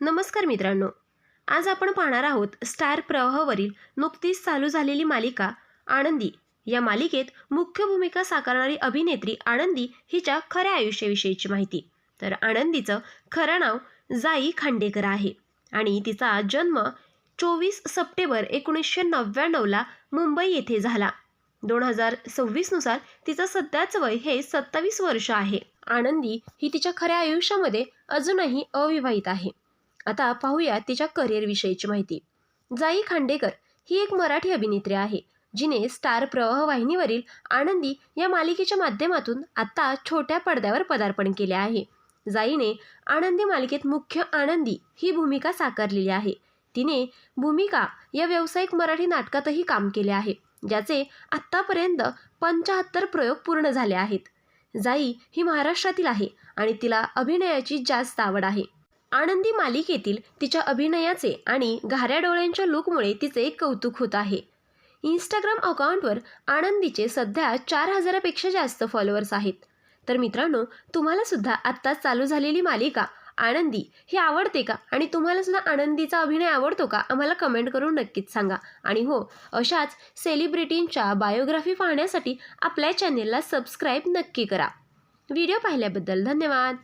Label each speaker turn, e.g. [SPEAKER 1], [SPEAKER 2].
[SPEAKER 1] नमस्कार मित्रांनो, आज आपण पाहणार आहोत स्टार प्रवाहवरील नुकतीच चालू झालेली मालिका आनंदी। या मालिकेत मुख्य भूमिका साकारणारी अभिनेत्री आनंदी हिच्या खऱ्या आयुष्याविषयीची माहिती। तर आनंदीचं खरं नाव जाई खांडेकर आहे आणि तिचा जन्म 24 सप्टेंबर 1999ला मुंबई येथे झाला। 2026 नुसार तिचं सध्याचं वय हे 27 वर्ष आहे। आनंदी ही तिच्या खऱ्या आयुष्यामध्ये अजूनही अविवाहित आहे। आता पाहूया तिच्या करिअर विषयीची माहिती। जाई खांडेकर ही एक मराठी अभिनेत्री आहे, जिने स्टार प्रवाह वाहिनीवरील आनंदी या मालिकेच्या माध्यमातून आता छोट्या पडद्यावर पदार्पण केले आहे। जाईने आनंदी मालिकेत मुख्य आनंदी ही भूमिका साकारलेली आहे। तिने भूमिका या व्यावसायिक मराठी नाटकातही काम केले आहे, ज्याचे आत्तापर्यंत 75 प्रयोग पूर्ण झाले आहेत। जाई ही महाराष्ट्रातील आहे आणि तिला अभिनयाची जास्त आवड आहे। आनंदी मालिकेतील तिच्या अभिनयाचे आणि घाऱ्या डोळ्यांच्या लुकमुळे तिचे कौतुक होत आहे। इंस्टाग्राम अकाउंटवर आनंदीचे सध्या 4000 पेक्षा जास्त फॉलोअर्स आहेत। तर मित्रांनो, तुम्हाला सुद्धा आत्ताच चालू झालेली मालिका आनंदी ही आवडते का आणि तुम्हाला सुद्धा आनंदीचा अभिनय आवडतो का? आम्हाला कमेंट करून नक्कीच सांगा। आणि हो, अशाच सेलिब्रिटींच्या बायोग्राफी पाहण्यासाठी आपल्या चॅनेलला सबस्क्राईब नक्की करा। व्हिडिओ पाहिल्याबद्दल धन्यवाद।